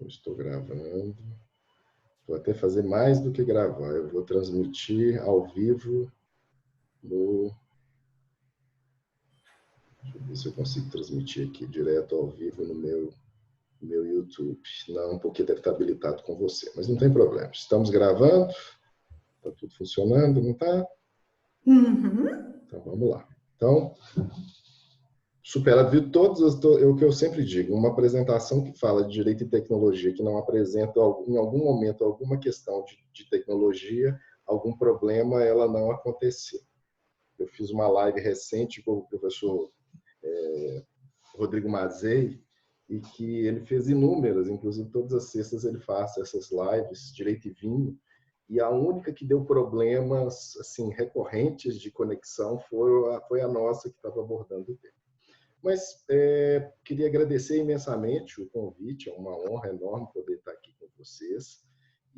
Eu estou gravando. Vou até fazer mais do que gravar. Eu vou transmitir ao vivo no... Deixa eu ver se eu consigo transmitir aqui direto ao vivo no meu YouTube. Não, porque deve estar habilitado com você, mas não tem problema. Estamos gravando. Está tudo funcionando, não está? Uhum. Então, vamos lá. Então, superado todos, é o que eu sempre digo, uma apresentação que fala de direito e tecnologia, que não apresenta em algum momento alguma questão de tecnologia, algum problema, ela não aconteceu. Eu fiz uma live recente com o professor Rodrigo Mazei, e que ele fez inúmeras, inclusive todas as sextas ele faz essas lives, Direito e Vinho, e a única que deu problemas assim recorrentes de conexão foi a nossa que estava abordando o tema. Mas queria agradecer imensamente o convite, é uma honra enorme poder estar aqui com vocês.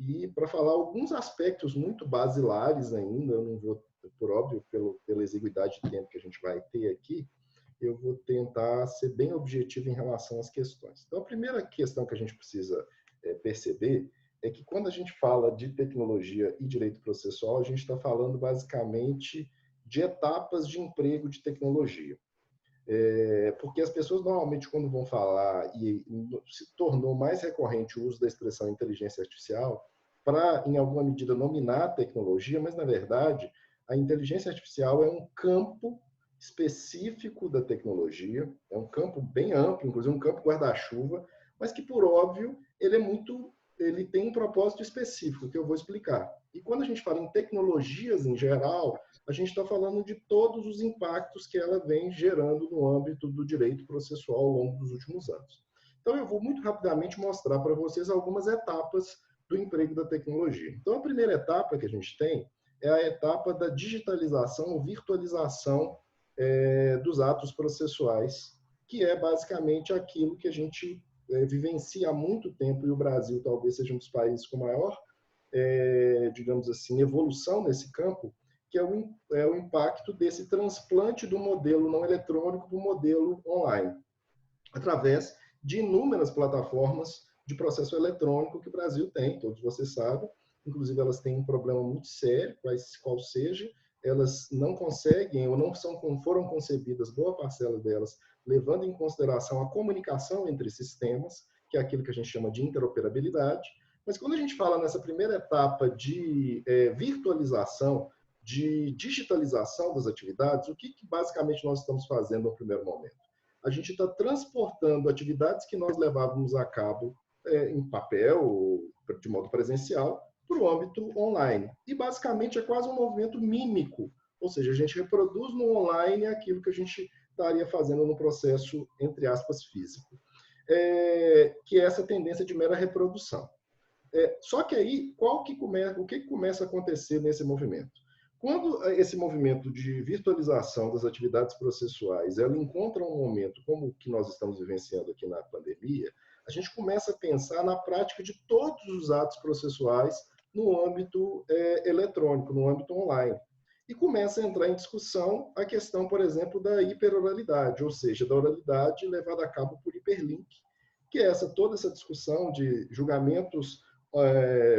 E para falar alguns aspectos muito basilares ainda, eu não vou, por óbvio, pela exiguidade de tempo que a gente vai ter aqui, eu vou tentar ser bem objetivo em relação às questões. Então, a primeira questão que a gente precisa perceber é que quando a gente fala de tecnologia e direito processual, a gente está falando basicamente de etapas de emprego de tecnologia. Porque as pessoas normalmente quando vão falar, e se tornou mais recorrente o uso da expressão inteligência artificial para, em alguma medida, nominar a tecnologia, mas, na verdade, a inteligência artificial é um campo específico da tecnologia, é um campo bem amplo, inclusive um campo guarda-chuva, mas que, por óbvio, ele tem um propósito específico, que eu vou explicar. E quando a gente fala em tecnologias em geral, a gente está falando de todos os impactos que ela vem gerando no âmbito do direito processual ao longo dos últimos anos. Então, eu vou muito rapidamente mostrar para vocês algumas etapas do emprego da tecnologia. Então, a primeira etapa que a gente tem é a etapa da digitalização ou virtualização dos atos processuais, que é basicamente aquilo que a gente vivencia há muito tempo, e o Brasil talvez seja um dos países com maior, digamos assim, evolução nesse campo, que é o impacto desse transplante do modelo não eletrônico para o modelo online, através de inúmeras plataformas de processo eletrônico que o Brasil tem, todos vocês sabem, inclusive elas têm um problema muito sério, qual seja, elas não conseguem ou não foram concebidas, boa parcela delas, levando em consideração a comunicação entre sistemas, que é aquilo que a gente chama de interoperabilidade. Mas quando a gente fala nessa primeira etapa de virtualização, de digitalização das atividades, o que basicamente nós estamos fazendo no primeiro momento? A gente está transportando atividades que nós levávamos a cabo em papel, de modo presencial, para o âmbito online. E, basicamente, é quase um movimento mímico, ou seja, a gente reproduz no online aquilo que a gente estaria fazendo no processo, entre aspas, físico, que é essa tendência de mera reprodução. Só que aí, o que começa a acontecer nesse movimento? Quando esse movimento de virtualização das atividades processuais ela encontra um momento como o que nós estamos vivenciando aqui na pandemia, a gente começa a pensar na prática de todos os atos processuais no âmbito eletrônico, no âmbito online. E começa a entrar em discussão a questão, por exemplo, da hiperoralidade, ou seja, da oralidade levada a cabo por hiperlink, que é toda essa discussão de julgamentos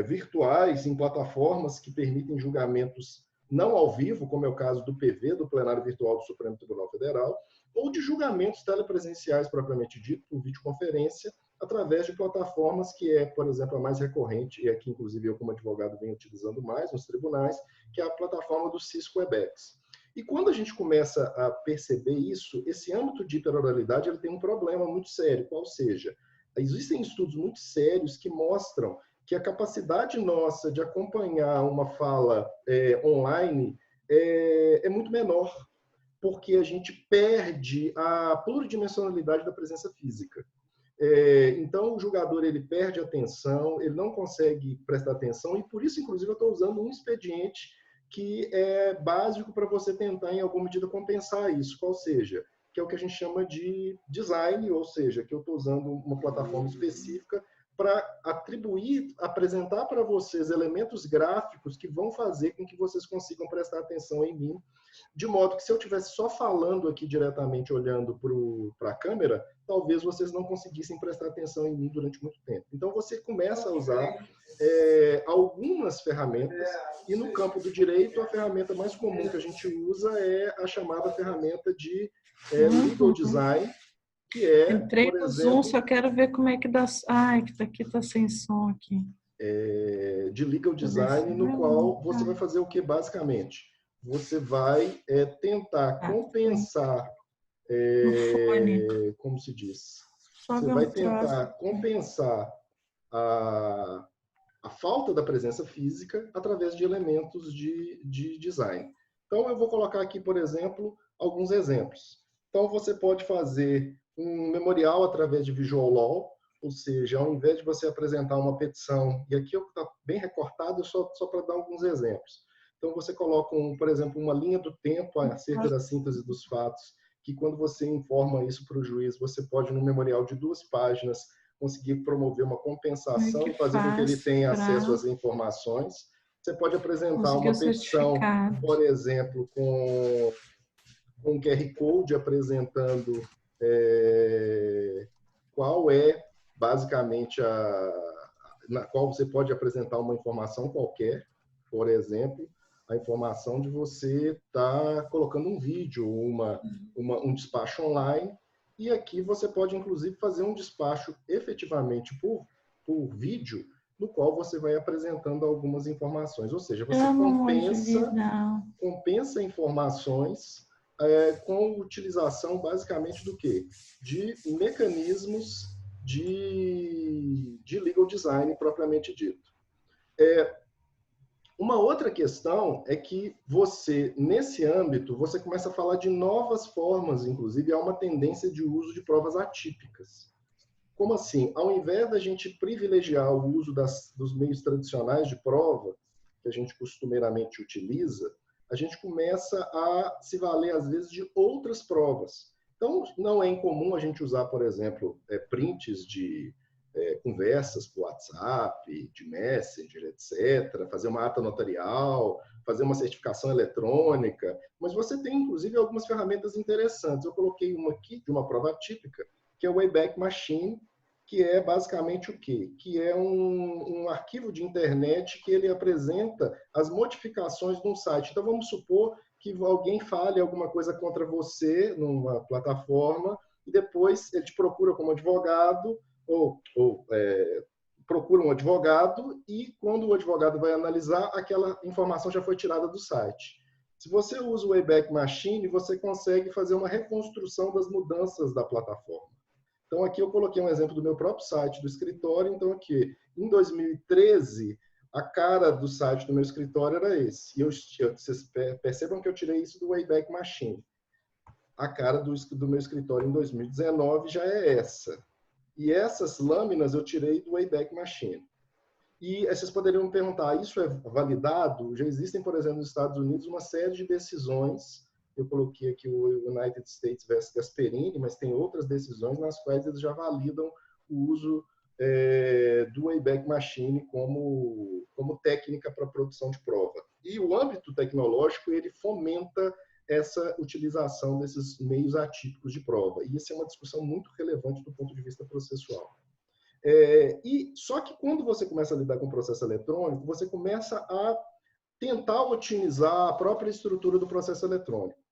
virtuais em plataformas que permitem julgamentos não ao vivo, como é o caso do PV, do Plenário Virtual do Supremo Tribunal Federal, ou de julgamentos telepresenciais propriamente dito, por videoconferência, através de plataformas que é, por exemplo, a mais recorrente, e aqui, inclusive, eu como advogado venho utilizando mais nos tribunais, que é a plataforma do Cisco Webex. E quando a gente começa a perceber isso, esse âmbito de hiperoralidade ele tem um problema muito sério, qual seja, existem estudos muito sérios que mostram que a capacidade nossa de acompanhar uma fala online é muito menor, porque a gente perde a pluridimensionalidade da presença física. Então, o julgador ele perde a atenção, ele não consegue prestar atenção, e por isso, inclusive, eu estou usando um expediente que é básico para você tentar, em alguma medida, compensar isso, qual seja, que é o que a gente chama de design, ou seja, que eu estou usando uma plataforma específica para atribuir, apresentar para vocês elementos gráficos que vão fazer com que vocês consigam prestar atenção em mim, de modo que se eu estivesse só falando aqui diretamente, olhando para a câmera, talvez vocês não conseguissem prestar atenção em mim durante muito tempo. Então, você começa a usar algumas ferramentas, e no campo do direito, a ferramenta mais comum que a gente usa é a chamada ferramenta de legal design, que é, Entrei por no exemplo, Zoom, só quero ver como é que dá. Ai, que aqui tá sem som aqui. De legal design, no qual você vai fazer o que basicamente? Você vai tentar compensar, como se diz? Você vai tentar compensar a falta da presença física através de elementos de design. Então, eu vou colocar aqui, por exemplo, alguns exemplos. Então, você pode fazer um memorial através de Visual Law, ou seja, ao invés de você apresentar uma petição, e aqui está bem recortado só para dar alguns exemplos. Então, você coloca, por exemplo, uma linha do tempo acerca da síntese dos fatos, que quando você informa isso para o juiz, você pode, no memorial de 2 páginas, conseguir promover uma compensação e fazer com que ele tenha acesso às informações. Você pode apresentar uma petição, por exemplo, com um QR Code apresentando qual é, basicamente, na qual você pode apresentar uma informação qualquer, por exemplo, a informação de você estar colocando um vídeo, um despacho online, e aqui você pode, inclusive, fazer um despacho efetivamente por vídeo, no qual você vai apresentando algumas informações. Ou seja, você compensa informações com utilização, basicamente, do quê? De mecanismos de legal design, propriamente dito. Uma outra questão é que você, nesse âmbito, você começa a falar de novas formas, inclusive há uma tendência de uso de provas atípicas. Como assim? Ao invés da gente privilegiar o uso dos meios tradicionais de prova, que a gente costumeiramente utiliza, a gente começa a se valer, às vezes, de outras provas. Então, não é incomum a gente usar, por exemplo, prints de conversas por WhatsApp, de Messenger, etc., fazer uma ata notarial, fazer uma certificação eletrônica, mas você tem, inclusive, algumas ferramentas interessantes. Eu coloquei uma aqui, de uma prova atípica, que é o Wayback Machine, que é basicamente o quê? Que é um arquivo de internet que ele apresenta as modificações de um site. Então, vamos supor que alguém fale alguma coisa contra você numa plataforma e depois ele te procura como advogado ou procura um advogado e quando o advogado vai analisar, aquela informação já foi tirada do site. Se você usa o Wayback Machine, você consegue fazer uma reconstrução das mudanças da plataforma. Então, aqui eu coloquei um exemplo do meu próprio site do escritório. Então, aqui, em 2013, a cara do site do meu escritório era esse. E vocês percebam que eu tirei isso do Wayback Machine. A cara do meu escritório em 2019 já é essa. E essas lâminas eu tirei do Wayback Machine. E vocês poderiam me perguntar, isso é validado? Já existem, por exemplo, nos Estados Unidos, uma série de decisões. Eu coloquei aqui o United States versus Gasperini, mas tem outras decisões nas quais eles já validam o uso do Wayback Machine como técnica para produção de prova. E o âmbito tecnológico, ele fomenta essa utilização desses meios atípicos de prova. E isso é uma discussão muito relevante do ponto de vista processual. Só que quando você começa a lidar com o processo eletrônico, você começa a tentar otimizar a própria estrutura do processo eletrônico.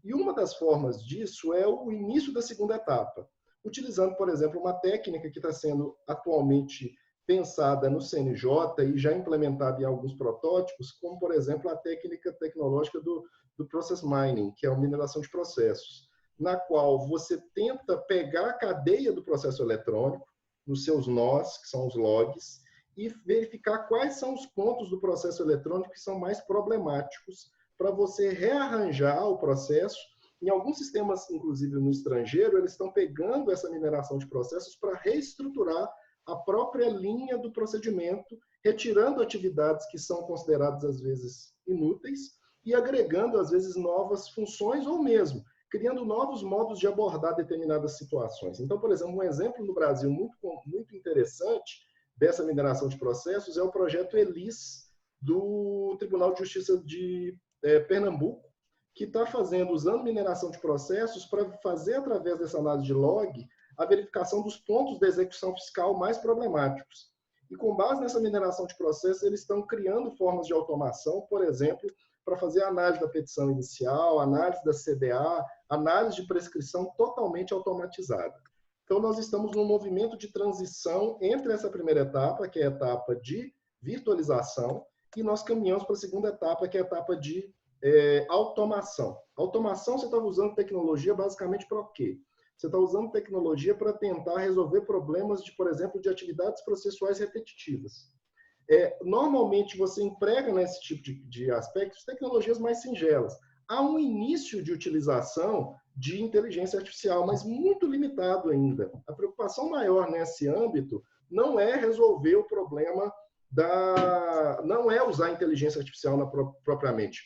E uma das formas disso é o início da segunda etapa, utilizando, por exemplo, uma técnica que está sendo atualmente pensada no CNJ e já implementada em alguns protótipos, como, por exemplo, a técnica tecnológica do Process Mining, que é a mineração de processos, na qual você tenta pegar a cadeia do processo eletrônico, nos seus nós, que são os logs, e verificar quais são os pontos do processo eletrônico que são mais problemáticos para você rearranjar o processo. Em alguns sistemas, inclusive no estrangeiro, eles estão pegando essa mineração de processos para reestruturar a própria linha do procedimento, retirando atividades que são consideradas, às vezes, inúteis e agregando, às vezes, novas funções ou mesmo criando novos modos de abordar determinadas situações. Então, por exemplo, um exemplo no Brasil muito interessante dessa mineração de processos é o projeto ELIS do Tribunal de Justiça de Pernambuco, que está usando mineração de processos para fazer, através dessa análise de log, a verificação dos pontos da execução fiscal mais problemáticos. E com base nessa mineração de processos, eles estão criando formas de automação, por exemplo, para fazer a análise da petição inicial, análise da CDA, análise de prescrição totalmente automatizada. Então, nós estamos num movimento de transição entre essa primeira etapa, que é a etapa de virtualização, e nós caminhamos para a segunda etapa, que é a etapa de automação. Automação, você está usando tecnologia basicamente para o quê? Você está usando tecnologia para tentar resolver problemas, por exemplo, de atividades processuais repetitivas. Normalmente, você emprega nesse tipo de aspectos tecnologias mais singelas. Há um início de utilização de inteligência artificial, mas muito limitado ainda. A preocupação maior nesse âmbito não é resolver o problema não é usar inteligência artificial propriamente.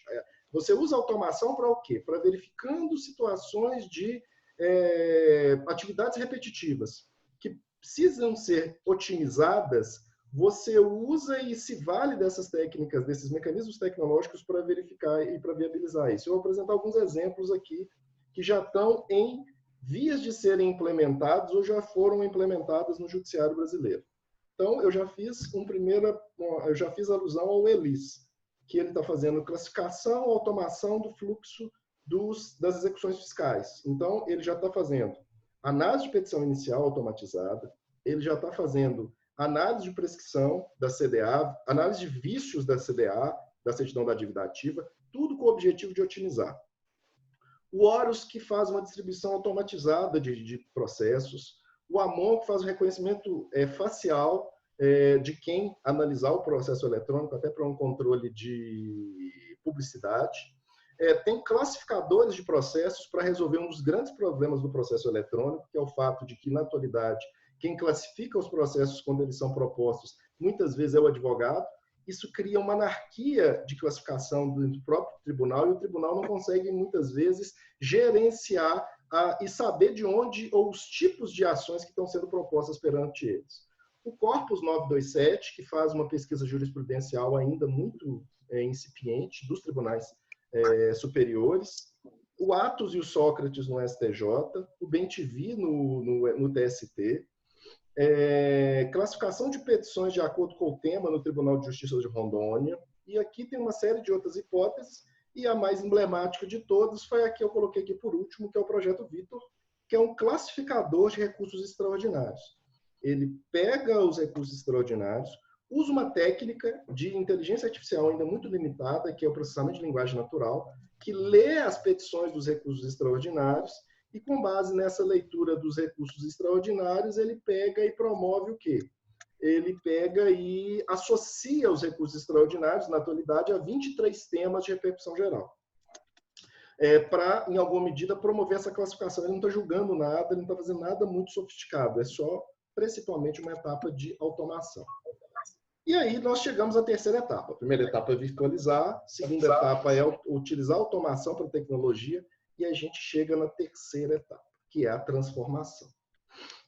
Você usa automação para o quê? Para verificando situações de atividades repetitivas que precisam ser otimizadas. Você usa e se vale dessas técnicas, desses mecanismos tecnológicos para verificar e para viabilizar isso. Eu vou apresentar alguns exemplos aqui que já estão em vias de serem implementados ou já foram implementados no Judiciário Brasileiro. Então, eu já fiz alusão ao ELIS, que ele está fazendo classificação, automação do fluxo das execuções fiscais. Então, ele já está fazendo análise de petição inicial automatizada, ele já está fazendo análise de prescrição da CDA, análise de vícios da CDA, da certidão da dívida ativa, tudo com o objetivo de otimizar. O Horus, que faz uma distribuição automatizada de processos, o AMON, que faz o reconhecimento facial de quem analisar o processo eletrônico, até para um controle de publicidade. Tem classificadores de processos para resolver um dos grandes problemas do processo eletrônico, que é o fato de que, na atualidade, quem classifica os processos quando eles são propostos, muitas vezes é o advogado. Isso cria uma anarquia de classificação do próprio tribunal, e o tribunal não consegue, muitas vezes, gerenciar e saber de onde ou os tipos de ações que estão sendo propostas perante eles. O Corpus 927, que faz uma pesquisa jurisprudencial ainda muito incipiente dos tribunais superiores, o Atos e o Sócrates no STJ, o BEM-TV no TST, classificação de petições de acordo com o tema no Tribunal de Justiça de Rondônia, e aqui tem uma série de outras hipóteses, e a mais emblemática de todas foi a que eu coloquei aqui por último, que é o Projeto Vitor, que é um classificador de recursos extraordinários. Ele pega os recursos extraordinários, usa uma técnica de inteligência artificial ainda muito limitada, que é o processamento de linguagem natural, que lê as petições dos recursos extraordinários, e com base nessa leitura dos recursos extraordinários, ele pega e promove o quê? Ele pega e associa os recursos extraordinários, na atualidade, a 23 temas de repercussão geral. Para, em alguma medida, promover essa classificação. Ele não está julgando nada, ele não está fazendo nada muito sofisticado, é só, principalmente, uma etapa de automação. E aí nós chegamos à terceira etapa. A primeira etapa é virtualizar, a segunda etapa é utilizar a automação para tecnologia, e a gente chega na terceira etapa, que é a transformação.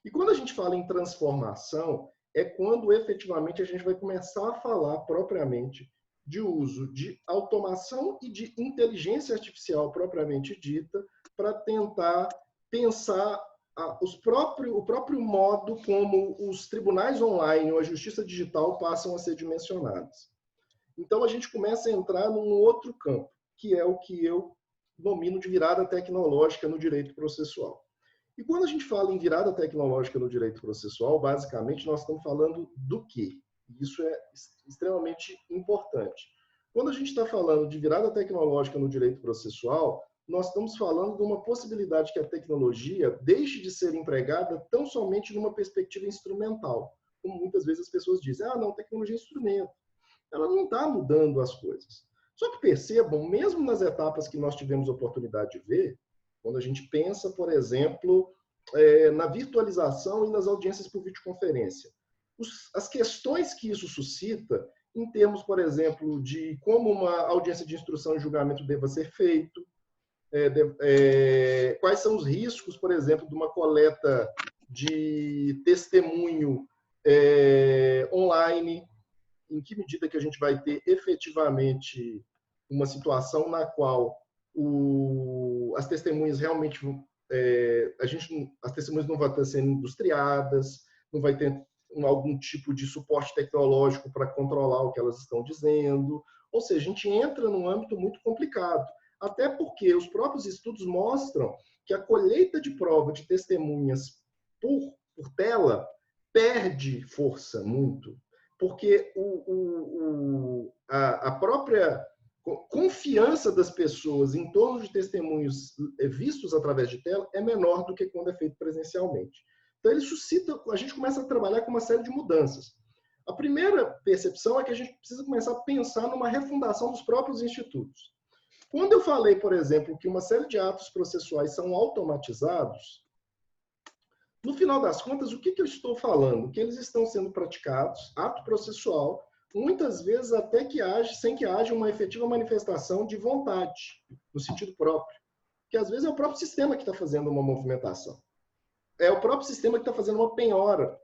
E quando a gente fala em transformação, é quando efetivamente a gente vai começar a falar propriamente de uso de automação e de inteligência artificial propriamente dita, para tentar pensar o próprio modo como os tribunais online ou a justiça digital passam a ser dimensionados. Então, a gente começa a entrar num outro campo, que é o que eu domino de virada tecnológica no direito processual. E quando a gente fala em virada tecnológica no direito processual, basicamente, nós estamos falando do quê? Isso é extremamente importante. Quando a gente está falando de virada tecnológica no direito processual, nós estamos falando de uma possibilidade que a tecnologia deixe de ser empregada tão somente numa perspectiva instrumental. Como muitas vezes as pessoas dizem, não, tecnologia é instrumento. Ela não está mudando as coisas. Só que percebam, mesmo nas etapas que nós tivemos oportunidade de ver, quando a gente pensa, por exemplo, na virtualização e nas audiências por videoconferência, as questões que isso suscita, em termos, por exemplo, de como uma audiência de instrução e julgamento deva ser feito, quais são os riscos, por exemplo, de uma coleta de testemunho online, em que medida que a gente vai ter efetivamente uma situação na qual as testemunhas realmente, as testemunhas não vão estar sendo industriadas, não vai ter algum tipo de suporte tecnológico para controlar o que elas estão dizendo. Ou seja, a gente entra num âmbito muito complicado, até porque os próprios estudos mostram que a colheita de prova de testemunhas por tela perde força muito, porque a própria confiança das pessoas em torno de testemunhos vistos através de tela é menor do que quando é feito presencialmente. Então, ele suscita, a gente começa a trabalhar com uma série de mudanças. A primeira percepção é que a gente precisa começar a pensar numa refundação dos próprios institutos. Quando eu falei, por exemplo, que uma série de atos processuais são automatizados, no final das contas, o que eu estou falando? Que eles estão sendo praticados, ato processual, muitas vezes até sem que haja uma efetiva manifestação de vontade, no sentido próprio. Que às vezes é o próprio sistema que está fazendo uma movimentação. É o próprio sistema que está fazendo uma penhora.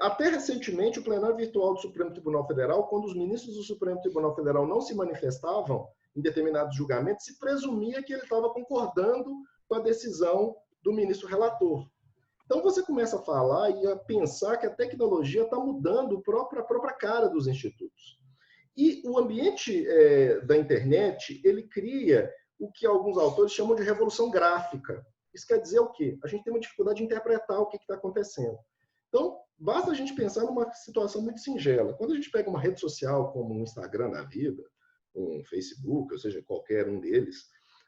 Até recentemente, o plenário virtual do Supremo Tribunal Federal, quando os ministros do Supremo Tribunal Federal não se manifestavam em determinados julgamentos, se presumia que ele estava concordando com a decisão do ministro relator. Então, você começa a falar e a pensar que a tecnologia está mudando a própria cara dos institutos. E o ambiente da internet, ele cria o que alguns autores chamam de revolução gráfica. Isso quer dizer o quê? A gente tem uma dificuldade de interpretar o que está acontecendo. Então, basta a gente pensar numa situação muito singela. Quando a gente pega uma rede social como um Instagram da vida, um Facebook, ou seja, qualquer um deles,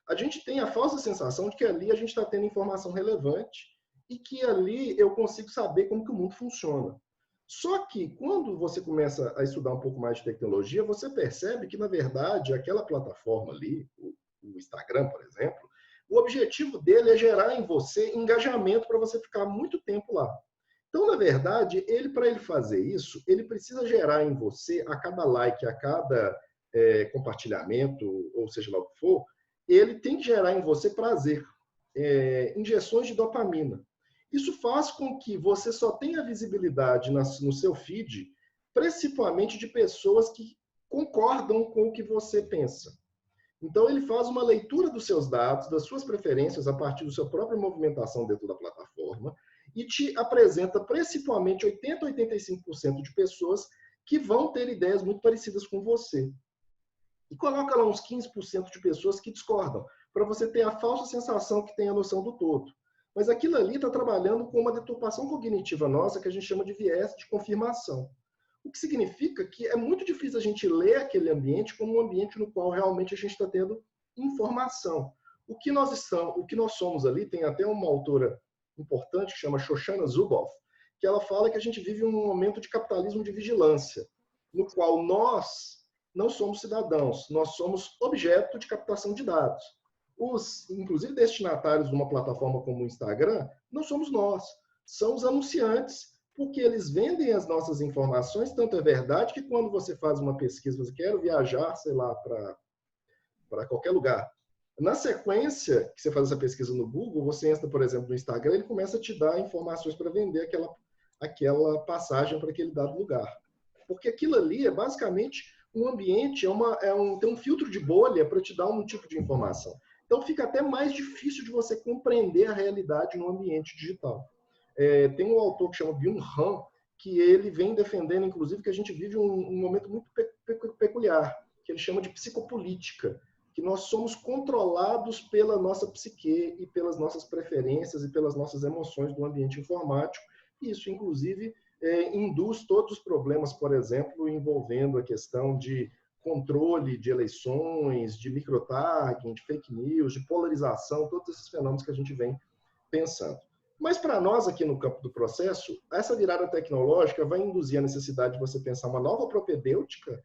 a gente tem a falsa sensação de que ali a gente está tendo informação relevante e que ali eu consigo saber como que o mundo funciona. Só que, quando você começa a estudar um pouco mais de tecnologia, você percebe que, na verdade, aquela plataforma ali, o Instagram, por exemplo, o objetivo dele é gerar em você engajamento para você ficar muito tempo lá. Então, na verdade, para ele fazer isso, ele precisa gerar em você, a cada like, a cada compartilhamento, ou seja lá o que for, ele tem que gerar em você prazer, injeções de dopamina. Isso faz com que você só tenha visibilidade no seu feed, principalmente de pessoas que concordam com o que você pensa. Então, ele faz uma leitura dos seus dados, das suas preferências, a partir da sua própria movimentação dentro da plataforma, e te apresenta principalmente 80% a 85% de pessoas que vão ter ideias muito parecidas com você. E coloca lá uns 15% de pessoas que discordam, para você ter a falsa sensação que tem a noção do todo. Mas aquilo ali está trabalhando com uma deturpação cognitiva nossa que a gente chama de viés de confirmação. O que significa que é muito difícil a gente ler aquele ambiente como um ambiente no qual realmente a gente está tendo informação. O que nós somos ali, tem até uma autora importante que chama Shoshana Zuboff, que ela fala que a gente vive um momento de capitalismo de vigilância, no qual nós não somos cidadãos, nós somos objeto de captação de dados. Inclusive, destinatários de uma plataforma como o Instagram, não somos nós, são os anunciantes, porque eles vendem as nossas informações, tanto é verdade que quando você faz uma pesquisa, você quer viajar, sei lá, para qualquer lugar. Na sequência que você faz essa pesquisa no Google, você entra, por exemplo, no Instagram, ele começa a te dar informações para vender aquela passagem para aquele dado lugar. Porque aquilo ali é basicamente um ambiente, tem um filtro de bolha para te dar um tipo de informação. Então, fica até mais difícil de você compreender a realidade no ambiente digital. Tem um autor que chama Byung Han, que ele vem defendendo, inclusive, que a gente vive um momento muito peculiar, que ele chama de psicopolítica, que nós somos controlados pela nossa psique e pelas nossas preferências e pelas nossas emoções do ambiente informático. E isso, inclusive, induz todos os problemas, por exemplo, envolvendo a questão de controle de eleições, de microtargeting, de fake news, de polarização, todos esses fenômenos que a gente vem pensando. Mas para nós aqui no campo do processo, essa virada tecnológica vai induzir a necessidade de você pensar uma nova propedêutica,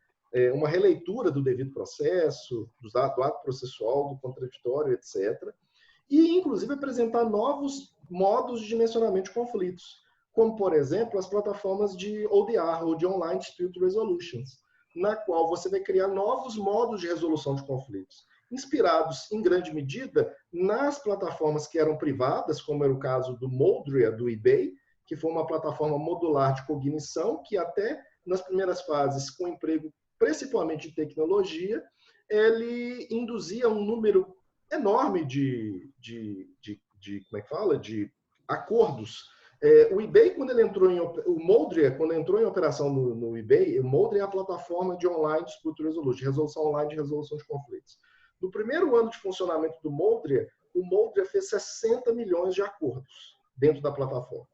uma releitura do devido processo, do ato processual, do contraditório, etc. E, inclusive, apresentar novos modos de dimensionamento de conflitos, como, por exemplo, as plataformas de ODR, ou de Online Dispute Resolutions, na qual você vai criar novos modos de resolução de conflitos, inspirados, em grande medida, nas plataformas que eram privadas, como era o caso do Moldria, do eBay, que foi uma plataforma modular de cognição, que até nas primeiras fases com emprego principalmente de tecnologia, ele induzia um número enorme como é que fala? De acordos. O eBay, quando ele entrou o Moldria, quando entrou em operação no eBay, o Moldria é a plataforma de online dispute resolution, resolução online de resolução de conflitos. No primeiro ano de funcionamento do Moldria, o Moldria fez 60 milhões de acordos dentro da plataforma.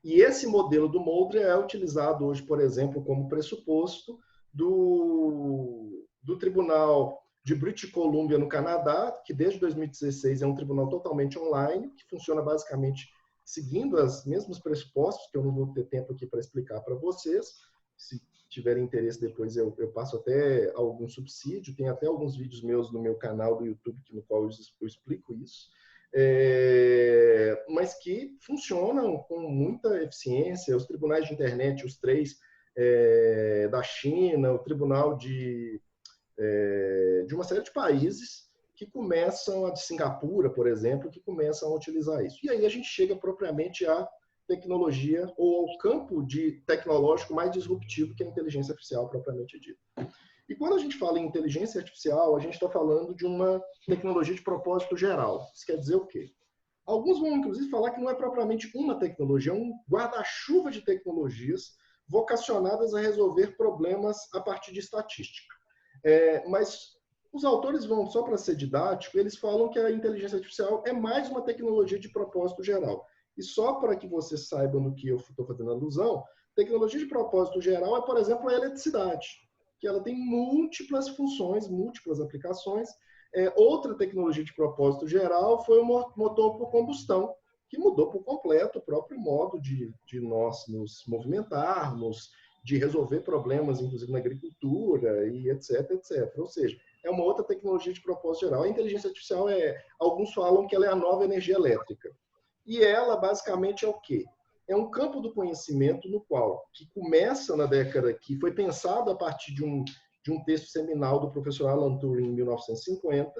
E esse modelo do Moldria é utilizado hoje, por exemplo, como pressuposto do Tribunal de British Columbia, no Canadá, que desde 2016 é um tribunal totalmente online, que funciona basicamente seguindo os mesmos pressupostos, que eu não vou ter tempo aqui para explicar para vocês. Se tiverem interesse, depois eu passo até algum subsídio. Tem até alguns vídeos meus no meu canal do YouTube, no qual eu explico isso. Mas que funcionam com muita eficiência. Os tribunais de internet, os 3 da China, o tribunal de uma série de países que começam, de Singapura, por exemplo, que começam a utilizar isso. E aí a gente chega propriamente à tecnologia ou ao campo tecnológico mais disruptivo, que é a inteligência artificial propriamente dita. E quando a gente fala em inteligência artificial, a gente está falando de uma tecnologia de propósito geral. Isso quer dizer o quê? Alguns vão, inclusive, falar que não é propriamente uma tecnologia, é um guarda-chuva de tecnologias vocacionadas a resolver problemas a partir de estatística. Mas os autores vão, só para ser didático, eles falam que a inteligência artificial é mais uma tecnologia de propósito geral. E só para que você saiba no que eu estou fazendo alusão, tecnologia de propósito geral é, por exemplo, a eletricidade, que ela tem múltiplas funções, múltiplas aplicações. Outra tecnologia de propósito geral foi o motor por combustão, que mudou por completo o próprio modo de nós nos movimentarmos, de resolver problemas, inclusive na agricultura, e etc, etc. Ou seja, é uma outra tecnologia de propósito geral. A inteligência artificial alguns falam que ela é a nova energia elétrica. E ela, basicamente, é o quê? É um campo do conhecimento no qual, que começa na década, que foi pensado a partir de um texto seminal do professor Alan Turing, em 1950,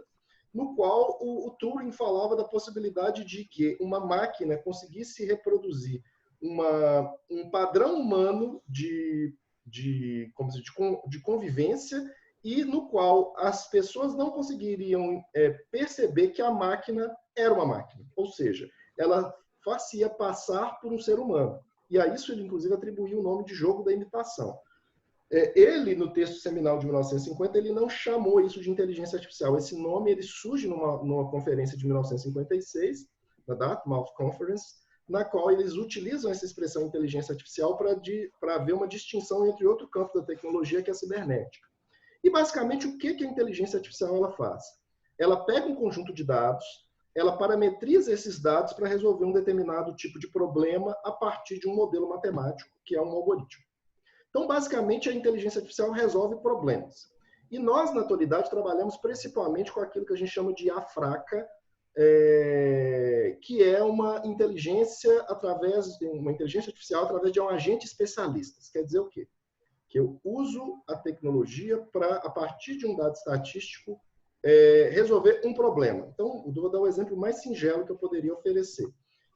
no qual o Turing falava da possibilidade de que uma máquina conseguisse reproduzir um padrão humano de convivência e no qual as pessoas não conseguiriam perceber que a máquina era uma máquina. Ou seja, ela fazia passar por um ser humano. E a isso ele, inclusive, atribuiu o nome de jogo da imitação. Ele, no texto seminal de 1950, ele não chamou isso de inteligência artificial. Esse nome ele surge numa conferência de 1956, na Dartmouth Conference, na qual eles utilizam essa expressão inteligência artificial para haver uma distinção entre outro campo da tecnologia, que é a cibernética. E, basicamente, o que a inteligência artificial ela faz? Ela pega um conjunto de dados, ela parametriza esses dados para resolver um determinado tipo de problema a partir de um modelo matemático, que é um algoritmo. Então, basicamente, a inteligência artificial resolve problemas. E nós, na atualidade, trabalhamos principalmente com aquilo que a gente chama de IA fraca, que é uma inteligência artificial através de um agente especialista. Isso quer dizer o quê? Que eu uso a tecnologia para, a partir de um dado estatístico, resolver um problema. Então, eu vou dar o exemplo mais singelo que eu poderia oferecer.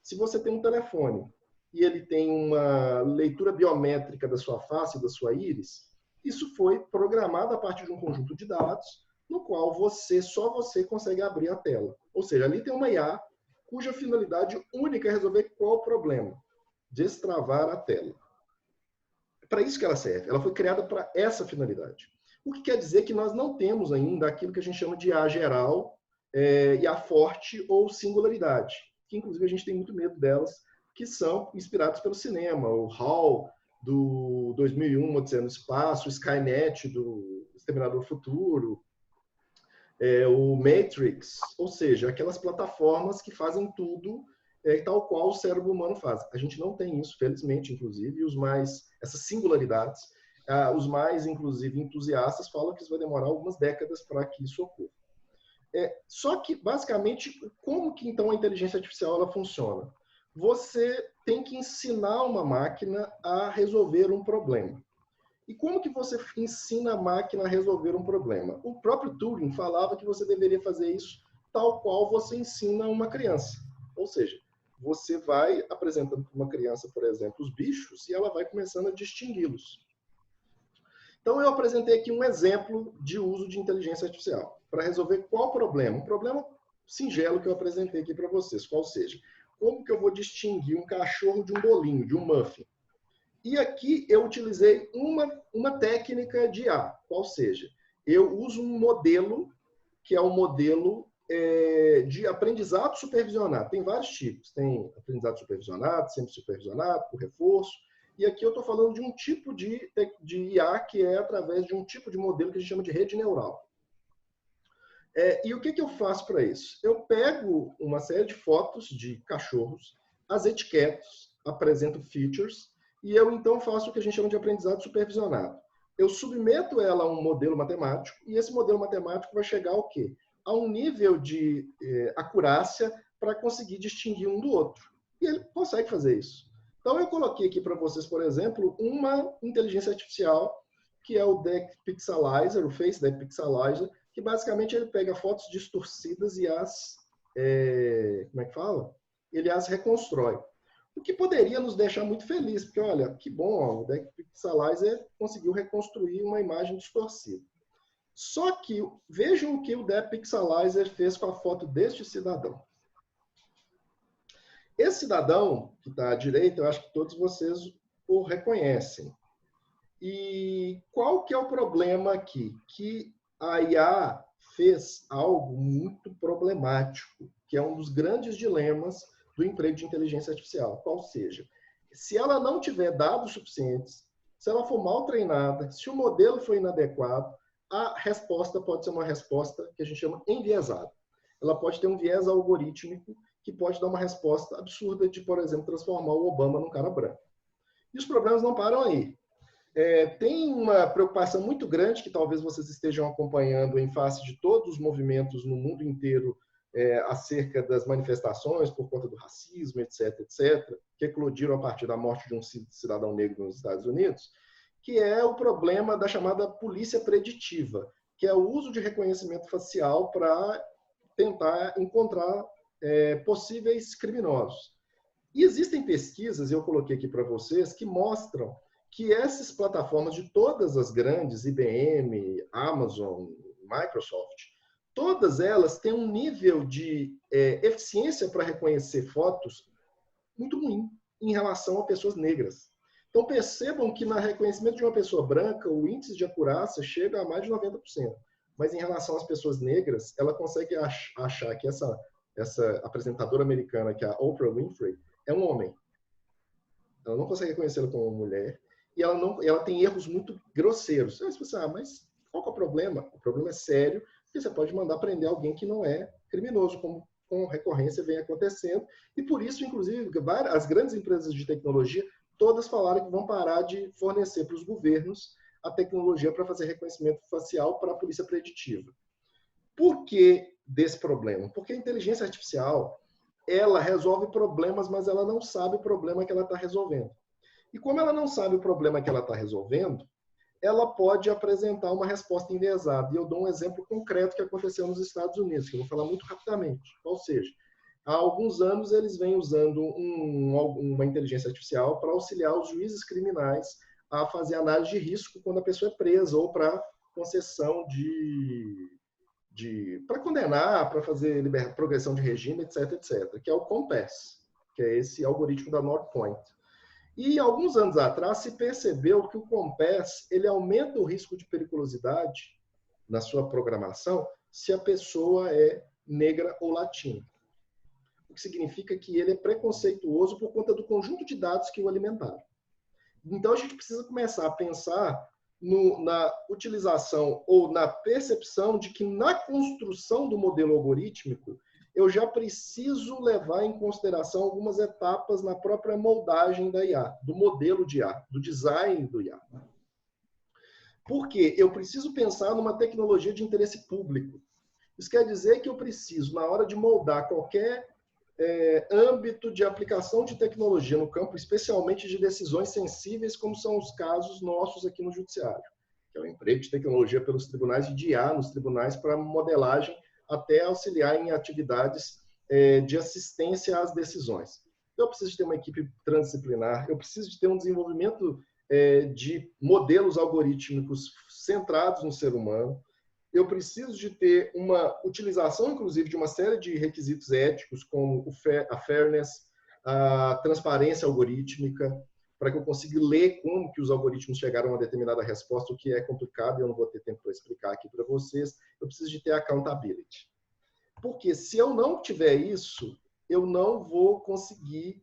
Se você tem um telefone e ele tem uma leitura biométrica da sua face, da sua íris, isso foi programado a partir de um conjunto de dados, no qual só você consegue abrir a tela. Ou seja, ali tem uma IA cuja finalidade única é resolver qual o problema? Destravar a tela. É para isso que ela serve. Ela foi criada para essa finalidade. O que quer dizer que nós não temos ainda aquilo que a gente chama de IA geral, IA forte ou singularidade, que inclusive a gente tem muito medo delas, que são inspirados pelo cinema, o HAL do 2001, Odisseia no Espaço, o Skynet do Exterminador Futuro, o Matrix, ou seja, aquelas plataformas que fazem tudo tal qual o cérebro humano faz. A gente não tem isso, felizmente, inclusive, e essas singularidades, os mais, inclusive, entusiastas falam que isso vai demorar algumas décadas para que isso ocorra. Só que, basicamente, como que, então, a inteligência artificial ela funciona? Você tem que ensinar uma máquina a resolver um problema. E como que você ensina a máquina a resolver um problema? O próprio Turing falava que você deveria fazer isso tal qual você ensina uma criança. Ou seja, você vai apresentando para uma criança, por exemplo, os bichos, e ela vai começando a distingui-los. Então, eu apresentei aqui um exemplo de uso de inteligência artificial para resolver qual problema? Um problema singelo que eu apresentei aqui para vocês, qual seja, como que eu vou distinguir um cachorro de um bolinho, de um muffin? E aqui eu utilizei uma técnica de IA, qual seja, eu uso um modelo, que é um modelo de aprendizado supervisionado. Tem vários tipos, tem aprendizado supervisionado, semi-supervisionado, por reforço, e aqui eu estou falando de um tipo de IA que é através de um tipo de modelo que a gente chama de rede neural. E o que eu faço para isso? Eu pego uma série de fotos de cachorros, as etiqueto, apresento features, e eu então faço o que a gente chama de aprendizado supervisionado. Eu submeto ela a um modelo matemático, e esse modelo matemático vai chegar ao quê? A um nível de acurácia para conseguir distinguir um do outro. E ele consegue fazer isso. Então, eu coloquei aqui para vocês, por exemplo, uma inteligência artificial, que é o Deck Pixelizer, o Face Deck Pixelizer, que basicamente ele pega fotos distorcidas e as... como é que fala? Ele as reconstrói. O que poderia nos deixar muito felizes, porque, olha, que bom, ó, o Deck Pixelizer conseguiu reconstruir uma imagem distorcida. Só que vejam o que o Deck Pixelizer fez com a foto deste cidadão. Esse cidadão, que está à direita, eu acho que todos vocês o reconhecem. E qual que é o problema aqui? Que a IA fez algo muito problemático, que é um dos grandes dilemas do emprego de inteligência artificial. Qual seja, se ela não tiver dados suficientes, se ela for mal treinada, se o modelo for inadequado, a resposta pode ser uma resposta que a gente chama enviesada. Ela pode ter um viés algorítmico que pode dar uma resposta absurda de, por exemplo, transformar o Obama num cara branco. E os problemas não param aí. Tem uma preocupação muito grande que talvez vocês estejam acompanhando em face de todos os movimentos no mundo inteiro acerca das manifestações por conta do racismo, etc., que eclodiram a partir da morte de um cidadão negro nos Estados Unidos, que é o problema da chamada polícia preditiva, que é o uso de reconhecimento facial para tentar encontrar possíveis criminosos. E existem pesquisas, eu coloquei aqui para vocês, que mostram que essas plataformas de todas as grandes, IBM, Amazon, Microsoft, todas elas têm um nível de eficiência para reconhecer fotos muito ruim em relação a pessoas negras. Então percebam que no reconhecimento de uma pessoa branca, o índice de acurácia chega a mais de 90%. Mas em relação às pessoas negras, ela consegue achar que essa apresentadora americana, que é a Oprah Winfrey, é um homem. Ela não consegue reconhecê-la como uma mulher. E ela tem erros muito grosseiros. Aí você pensa, mas qual que é o problema? O problema é sério, porque você pode mandar prender alguém que não é criminoso, como com recorrência vem acontecendo. E por isso, inclusive, as grandes empresas de tecnologia, todas falaram que vão parar de fornecer para os governos a tecnologia para fazer reconhecimento facial para a polícia preditiva. Por que desse problema? Porque a inteligência artificial, ela resolve problemas, mas ela não sabe o problema que ela está resolvendo. E como ela não sabe o problema que ela está resolvendo, ela pode apresentar uma resposta enviesada. E eu dou um exemplo concreto que aconteceu nos Estados Unidos, que eu vou falar muito rapidamente. Ou seja, há alguns anos eles vêm usando uma inteligência artificial para auxiliar os juízes criminais a fazer análise de risco quando a pessoa é presa ou para concessão para condenar, para fazer progressão de regime, etc., que é o COMPASS, que é esse algoritmo da Northpoint. E alguns anos atrás se percebeu que o COMPASS ele aumenta o risco de periculosidade na sua programação se a pessoa é negra ou latina. O que significa que ele é preconceituoso por conta do conjunto de dados que o alimentaram. Então a gente precisa começar a pensar na utilização ou na percepção de que na construção do modelo algorítmico eu já preciso levar em consideração algumas etapas na própria moldagem da IA, do modelo de IA, do design do IA. Por quê? Eu preciso pensar numa tecnologia de interesse público. Isso quer dizer que eu preciso, na hora de moldar qualquer âmbito de aplicação de tecnologia no campo, especialmente de decisões sensíveis, como são os casos nossos aqui no Judiciário, que é o emprego de tecnologia pelos tribunais e de IA nos tribunais para modelagem até auxiliar em atividades de assistência às decisões. eu preciso de ter uma equipe transdisciplinar, eu preciso de ter um desenvolvimento de modelos algorítmicos centrados no ser humano, eu preciso de ter uma utilização, inclusive, de uma série de requisitos éticos, como a fairness, a transparência algorítmica, para que eu consiga ler como que os algoritmos chegaram a uma determinada resposta, o que é complicado, e eu não vou ter tempo para explicar aqui para vocês. Eu preciso de ter accountability. Porque se eu não tiver isso, eu não vou conseguir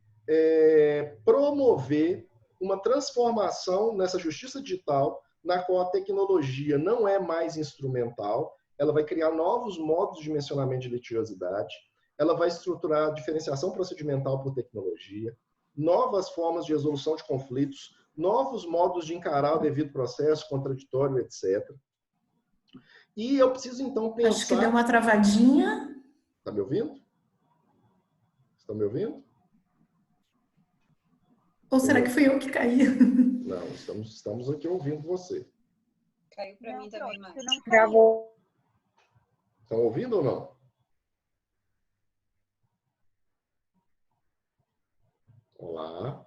promover uma transformação nessa justiça digital, na qual a tecnologia não é mais instrumental, ela vai criar novos modos de dimensionamento de litigiosidade, ela vai estruturar a diferenciação procedimental por tecnologia, novas formas de resolução de conflitos, novos modos de encarar o devido processo, contraditório, etc. E eu preciso, então, pensar... Acho que deu uma travadinha. Está me ouvindo? Estão me ouvindo? Ou será que fui eu que caí? Não, estamos aqui ouvindo você. Caiu para mim também, Márcio. Gravou. Estão ouvindo ou não? Olá.